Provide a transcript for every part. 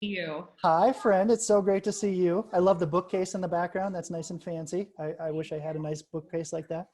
You. Hi, friend. It's so great to see you. I love the bookcase in the background. That's nice and fancy. I wish I had a nice bookcase like that.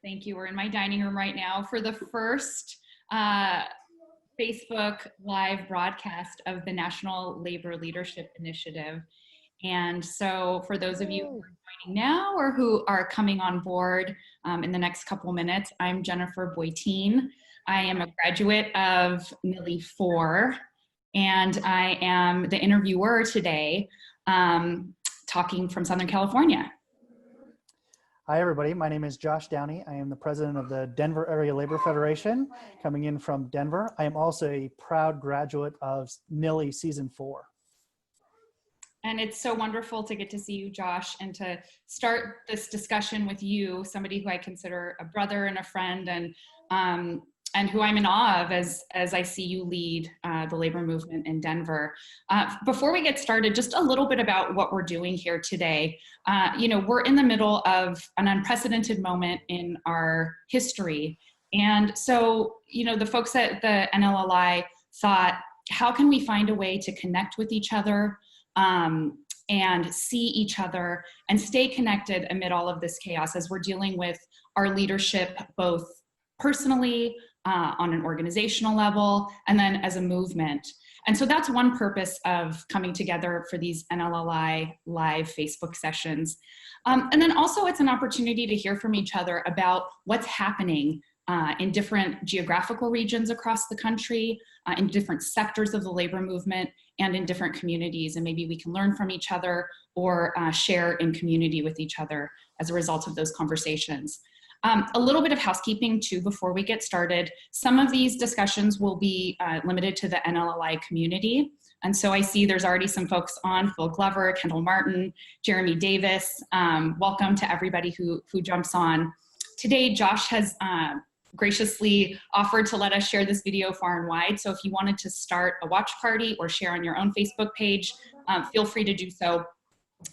Thank you. We're in my dining room right now for the first Facebook live broadcast of the National Labor Leadership Initiative. And so for those of you who are joining now or who are coming on board in the next couple minutes, I'm Jennifer Beuthin. I am a graduate of NLLI 4, and I am the interviewer today, talking from Southern California. Hi, everybody. My name is Josh Downey. I am the president of the Denver Area Labor Federation, coming in from Denver. I am also a proud graduate of NLLI Season 4. And it's so wonderful to get to see you, Josh, and to start this discussion with you, somebody who I consider a brother and a friend, and who I'm in awe of as I see you lead the labor movement in Denver. Before we get started, just a little bit about what we're doing here today. We're in the middle of an unprecedented moment in our history. And so, the folks at the NLLI thought, how can we find a way to connect with each other and see each other and stay connected amid all of this chaos as we're dealing with our leadership, both personally, on an organizational level, and then as a movement. And so that's one purpose of coming together for these NLLI live Facebook sessions. And then also it's an opportunity to hear from each other about what's happening in different geographical regions across the country, in different sectors of the labor movement, and in different communities. And maybe we can learn from each other or share in community with each other as a result of those conversations. A little bit of housekeeping too before we get started. Some of these discussions will be limited to the NLLI community. And so I see there's already some folks on: Phil Glover, Kendall Martin, Jeremy Davis. Welcome to everybody who jumps on. Today, Josh has graciously offered to let us share this video far and wide. So if you wanted to start a watch party or share on your own Facebook page, feel free to do so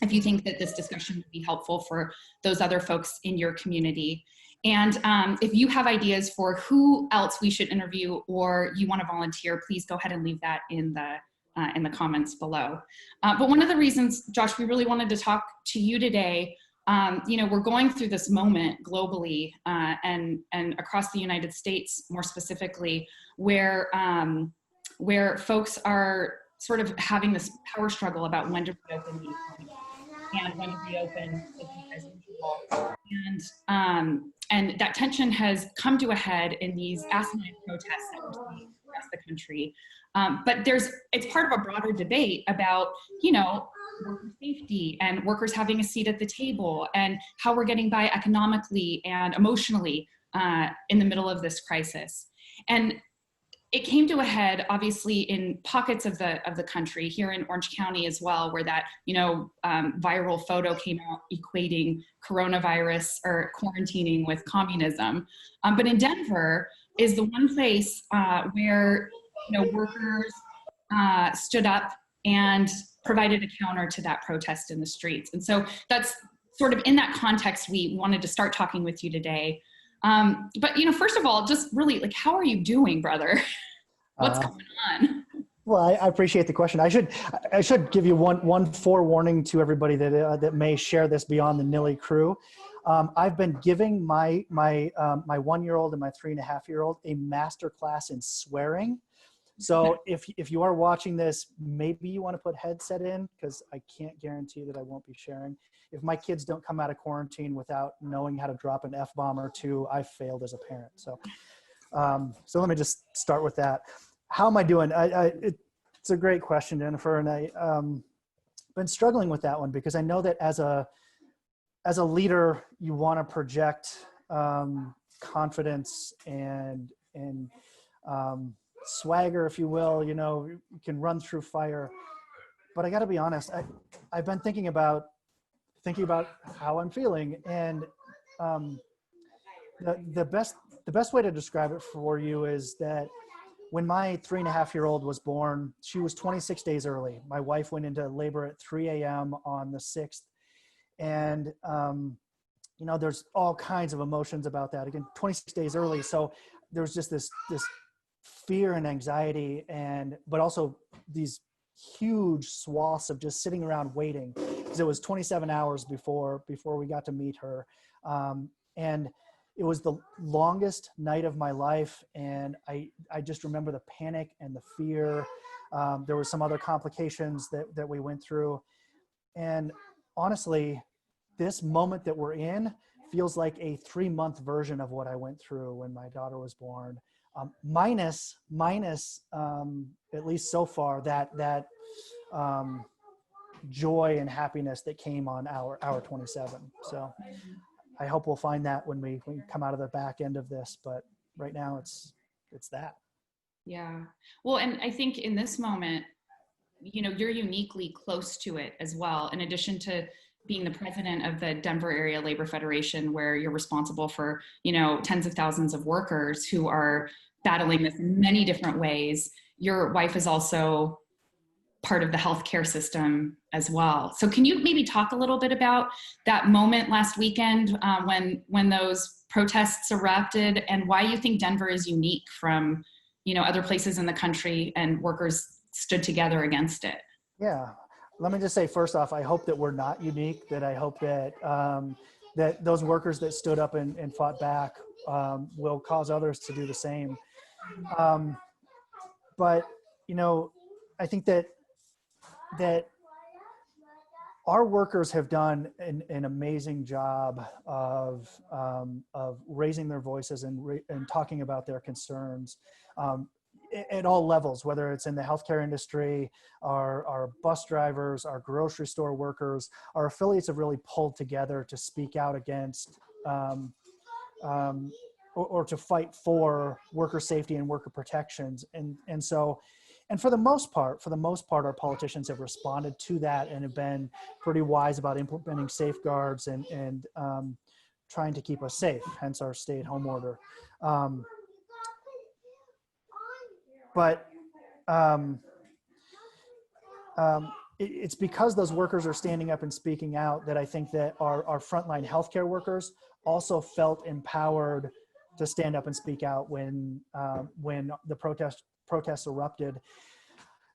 if you think that this discussion would be helpful for those other folks in your community. And if you have ideas for who else we should interview or you want to volunteer, please go ahead and leave that in the comments below. But one of the reasons, Josh, we really wanted to talk to you today, we're going through this moment globally and across the United States more specifically, where folks are sort of having this power struggle about when to reopen the economy and when to reopen as usual. And that tension has come to a head in these asinine protests that we're seeing across the country. But it's part of a broader debate about, worker safety and workers having a seat at the table and how we're getting by economically and emotionally in the middle of this crisis. And it came to a head, obviously, in pockets of the country, here in Orange County as well, where that viral photo came out equating coronavirus or quarantining with communism. But in Denver is the one place where workers stood up and provided a counter to that protest in the streets. And so that's sort of in that context we wanted to start talking with you today. But first of all, just really, how are you doing, brother? What's going on? Well, I appreciate the question. I should give you one forewarning to everybody that may share this beyond the NLLI crew. I've been giving my 1-year-old and my 3.5-year-old a master class in swearing. So if you are watching this, maybe you want to put headset in, because I can't guarantee that I won't be sharing. If my kids don't come out of quarantine without knowing how to drop an F-bomb or two, I failed as a parent. So let me just start with that. How am I doing? It's a great question, Jennifer, and I've been struggling with that one because I know that as a leader, you want to project confidence and swagger, if you will. You can run through fire. But I got to be honest, I've been thinking about how I'm feeling, and the best way to describe it for you is that when my 3.5-year-old was born, she was 26 days early. My wife went into labor at 3 a.m. on the 6th, and there's all kinds of emotions about that. Again, 26 days early, so there was just this fear and anxiety, but also these huge swaths of just sitting around waiting, because it was 27 hours before we got to meet her. And it was the longest night of my life. And I just remember the panic and the fear. There were some other complications that we went through. And honestly, this moment that we're in feels like a 3-month version of what I went through when my daughter was born. Minus, at least so far, that joy and happiness that came on hour 27. So I hope we'll find that when we come out of the back end of this, but right now it's that. Yeah. Well, and I think in this moment, you're uniquely close to it as well. In addition to being the president of the Denver Area Labor Federation, where you're responsible for, tens of thousands of workers who are battling this in many different ways. Your wife is also part of the healthcare system as well. So can you maybe talk a little bit about that moment last weekend when those protests erupted, and why you think Denver is unique from, other places in the country, and workers stood together against it? Yeah. Let me just say, first off, I hope that we're not unique, that I hope that that those workers that stood up and fought back will cause others to do the same. But, I think that our workers have done an amazing job of raising their voices and talking about their concerns at all levels, whether it's in the healthcare industry, our bus drivers, our grocery store workers. Our affiliates have really pulled together to speak out against or to fight for worker safety and worker protections. And for the most part, our politicians have responded to that and have been pretty wise about implementing safeguards and trying to keep us safe, hence our stay-at-home order. It's because those workers are standing up and speaking out that I think that our frontline healthcare workers also felt empowered to stand up and speak out when the protests erupted.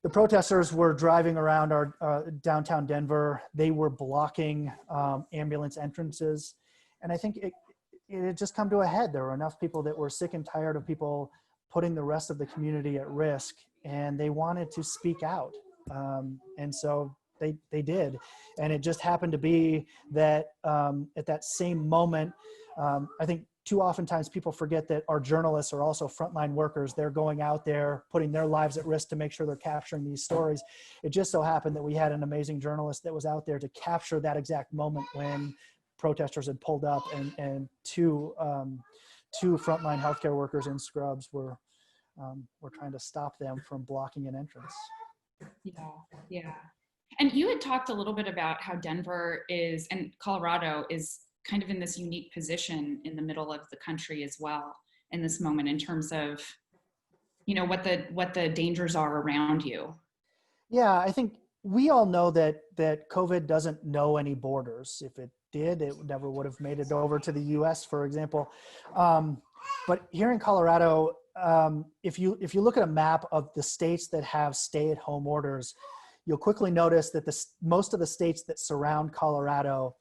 The protesters were driving around our downtown Denver. They were blocking ambulance entrances. And I think it had just come to a head. There were enough people that were sick and tired of people putting the rest of the community at risk, and they wanted to speak out. And so they did. And it just happened to be that at that same moment, I think too oftentimes people forget that our journalists are also frontline workers. They're going out there, putting their lives at risk to make sure they're capturing these stories. It just so happened that we had an amazing journalist that was out there to capture that exact moment when protesters had pulled up and two frontline healthcare workers in scrubs were trying to stop them from blocking an entrance. Yeah. And you had talked a little bit about how Denver and Colorado is kind of in this unique position in the middle of the country as well in this moment, in terms of, what the dangers are around you. Yeah, I think we all know that COVID doesn't know any borders. If it did, it never would have made it over to the US, for example. But here in Colorado, if you look at a map of the states that have stay-at-home orders, you'll quickly notice that most of the states that surround Colorado,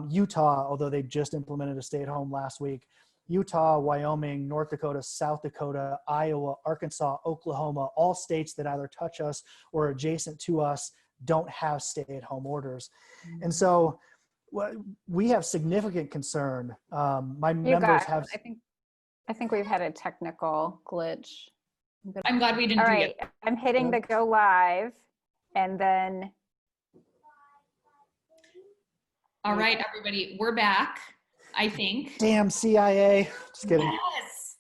Utah, although they just implemented a stay-at-home last week, Utah, Wyoming, North Dakota, South Dakota, Iowa, Arkansas, Oklahoma, all states that either touch us or are adjacent to us don't have stay-at-home orders. And so we have significant concern. Members have... I think we've had a technical glitch. I'm glad we didn't All do right, it. I'm hitting the go live, and then... All right, everybody, we're back, I think. Damn CIA. Just kidding. Yes.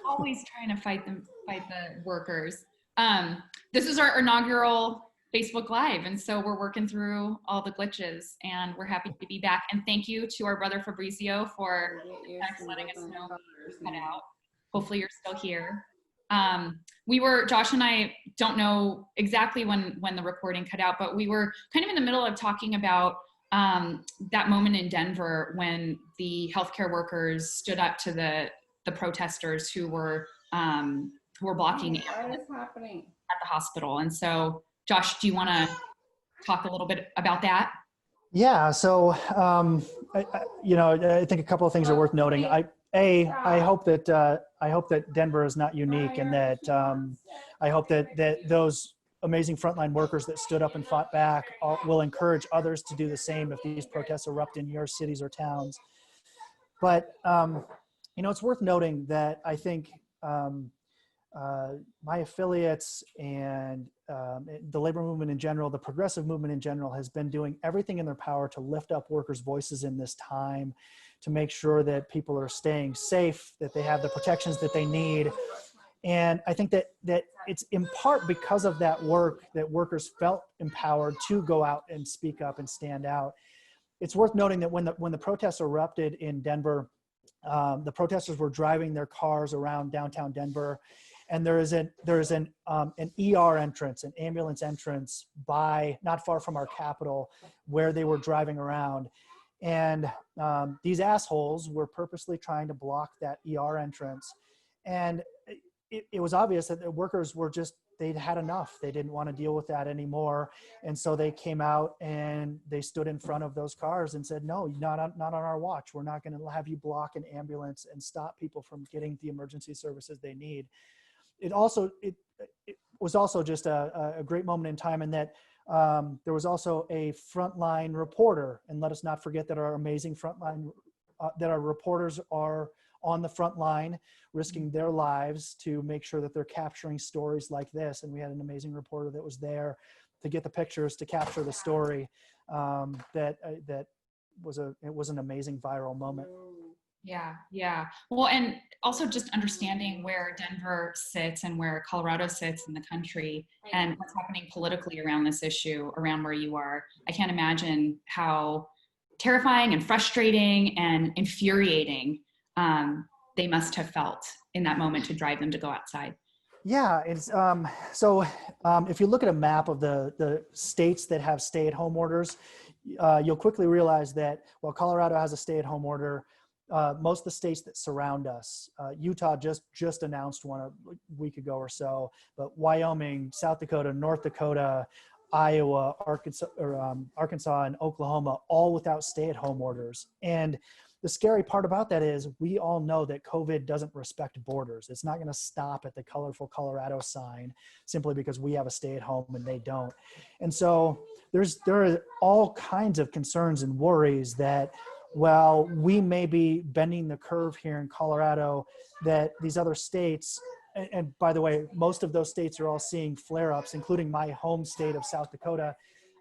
Always trying to fight the workers. This is our inaugural Facebook Live, and so we're working through all the glitches, and we're happy to be back. And thank you to our brother Fabrizio for letting us know cut out. Hopefully you're still here. Josh and I don't know exactly when the recording cut out, but we were kind of in the middle of talking about that moment in Denver when the healthcare workers stood up to the protesters who were blocking what is happening at the hospital. And so Josh, do you want to talk a little bit about that? Yeah. So, I think a couple of things are worth noting. I hope that Denver is not unique, and that I hope that those amazing frontline workers that stood up and fought back will encourage others to do the same if these protests erupt in your cities or towns. But it's worth noting that I think my affiliates and the labor movement in general, the progressive movement in general, has been doing everything in their power to lift up workers' voices in this time, to make sure that people are staying safe, that they have the protections that they need. And I think that it's in part because of that work that workers felt empowered to go out and speak up and stand out. It's worth noting that when the protests erupted in Denver, the protesters were driving their cars around downtown Denver, and there is an ER entrance, an ambulance entrance not far from our Capitol, where they were driving around. And these assholes were purposely trying to block that ER entrance. And it was obvious that the workers they'd had enough. They didn't want to deal with that anymore. And so they came out and they stood in front of those cars and said, no, not on our watch. We're not going to have you block an ambulance and stop people from getting the emergency services they need. It was also just a great moment in time, in that there was also a frontline reporter, and let us not forget that our amazing frontline, that our reporters are on the front line, risking their lives to make sure that they're capturing stories like this. And we had an amazing reporter that was there to get the pictures, to capture the story. It was an amazing viral moment. Yeah. Well, and also just understanding where Denver sits and where Colorado sits in the country and what's happening politically around this issue, around where you are. I can't imagine how terrifying and frustrating and infuriating they must have felt in that moment to drive them to go outside. Yeah, it's if you look at a map of the states that have stay-at-home orders, you'll quickly realize that while Colorado has a stay-at-home order, most of the states that surround us, Utah just announced one a week ago or so, but Wyoming, South Dakota, North Dakota, Iowa, Arkansas, and Oklahoma, all without stay-at-home orders. And the scary part about that is we all know that COVID doesn't respect borders. It's not going to stop at the colorful Colorado sign simply because we have a stay-at-home and they don't. And so there are all kinds of concerns and worries that, while we may be bending the curve here in Colorado, that these other states, and by the way, most of those states are all seeing flare-ups, including my home state of South Dakota,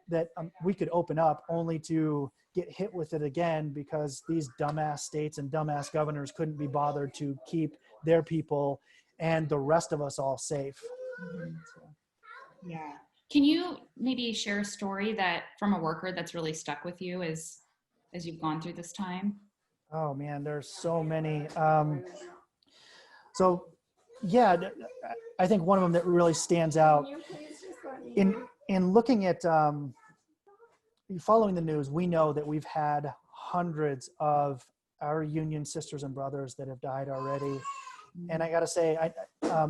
that we could open up only to get hit with it again because these dumbass states and dumbass governors couldn't be bothered to keep their people and the rest of us all safe. Yeah. Can you maybe share a story from a worker that's really stuck with you as you've gone through this time? Oh man, there's so many. So yeah, I think one of them that really stands out in looking at, following the news, we know that we've had hundreds of our union sisters and brothers that have died already. And I got to say,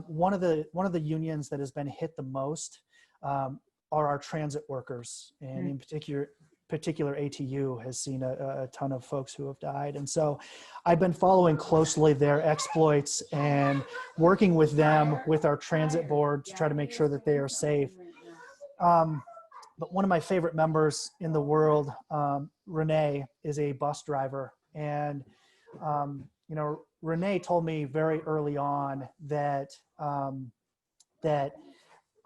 one of the unions that has been hit the most are our transit workers, and in particular ATU has seen a ton of folks who have died. And so I've been following closely their exploits and working with them with our transit board to try to make sure that they are safe. But one of my favorite members in the world, Renee, is a bus driver. And, Renee told me very early on that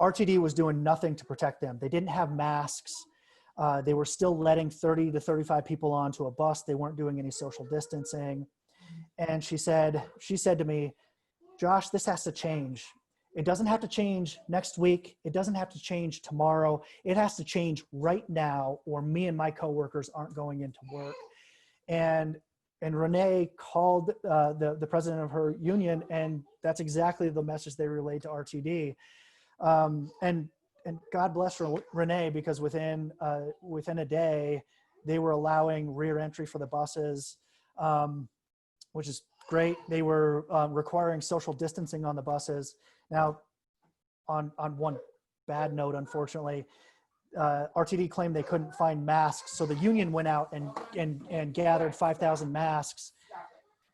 RTD was doing nothing to protect them. They didn't have masks. They were still letting 30 to 35 people onto a bus. They weren't doing any social distancing. And she said to me, Josh, this has to change. It doesn't have to change next week. It doesn't have to change tomorrow. It has to change right now, or me and my coworkers aren't going into work. And Renee called the president of her union, and that's exactly the message they relayed to RTD. And God bless Renee, because within a day, they were allowing rear entry for the buses, which is great. They were requiring social distancing on the buses. Now, on one bad note, unfortunately, RTD claimed they couldn't find masks, so the union went out and gathered 5,000 masks.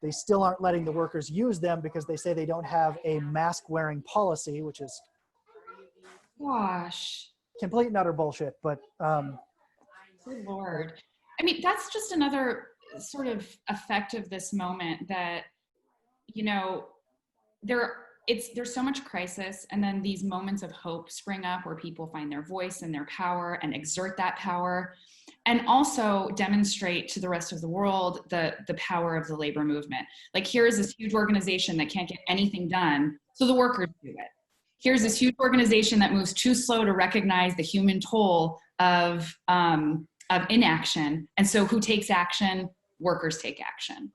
They still aren't letting the workers use them because they say they don't have a mask wearing policy, which is Gosh, complete and utter bullshit. But good Lord. I mean, that's just another sort of effect of this moment that, you know, there's so much crisis, and then these moments of hope spring up where people find their voice and their power and exert that power, and also demonstrate to the rest of the world the power of the labor movement. Like, here is this huge organization that can't get anything done, so the workers do it. Here's this huge organization that moves too slow to recognize the human toll of inaction, and so who takes action? Workers take action.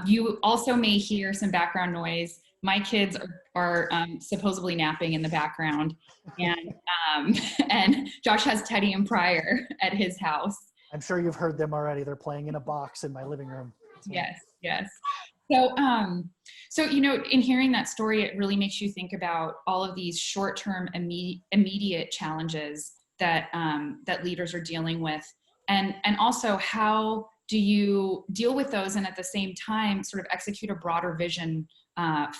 You also may hear some background noise. My kids are supposedly napping in the background, and Josh has Teddy and Pryor at his house. I'm sure you've heard them already. They're playing in a box in my living room. So. Yes. So you know, in hearing that story, it really makes you think about all of these short-term, immediate challenges that that leaders are dealing with, and also how do you deal with those and at the same time sort of execute a broader vision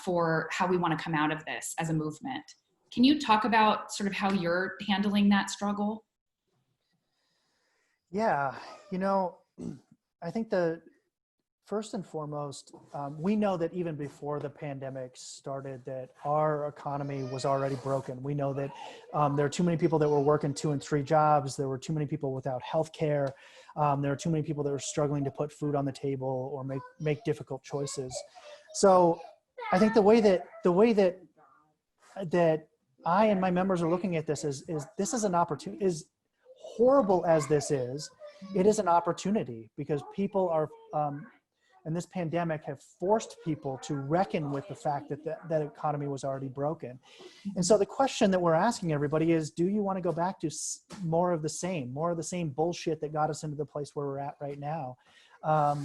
for how we want to come out of this as a movement. Can you talk about sort of how you're handling that struggle? Yeah, you know, I think first and foremost, we know that even before the pandemic started, that our economy was already broken. We know that there are too many people that were working 2 and 3 jobs. There were too many people without health care. There are too many people that were struggling to put food on the table or make difficult choices. So I think the way that I and my members are looking at this is this is an opportunity. As horrible as this is, it is an opportunity, because people are and this pandemic have forced people to reckon with the fact that that economy was already broken. And so the question that we're asking everybody is, do you want to go back to more of the same bullshit that got us into the place where we're at right now? A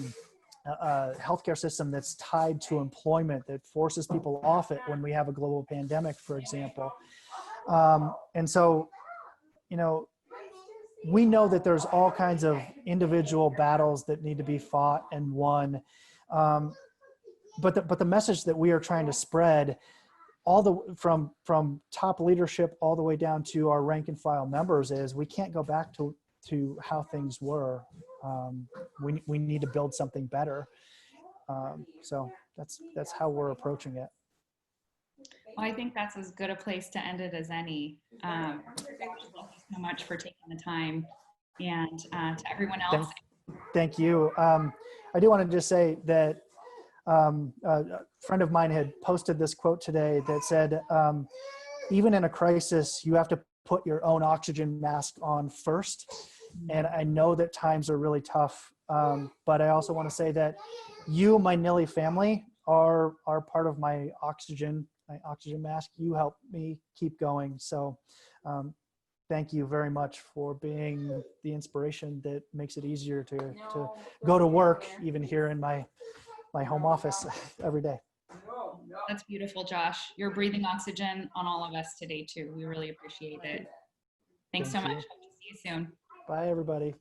healthcare system that's tied to employment, that forces people off it when we have a global pandemic, for example. And so, you know, we know that there's all kinds of individual battles that need to be fought and won. But the message that we are trying to spread, from top leadership all the way down to our rank and file members, is we can't go back to how things were. We need to build something better. So that's how we're approaching it. Well, I think that's as good a place to end it as any. Thank you so much for taking the time, and to everyone else. Thank you. I do want to just say that a friend of mine had posted this quote today that said, even in a crisis, you have to put your own oxygen mask on first. And I know that times are really tough, but I also want to say that you, my NLLI family, are part of my oxygen mask. You help me keep going. So thank you very much for being the inspiration that makes it easier to go to work, even here in my home office every day. That's beautiful, Josh. You're breathing oxygen on all of us today too. We really appreciate it. Thanks so much. Hope to see you soon. Bye, everybody.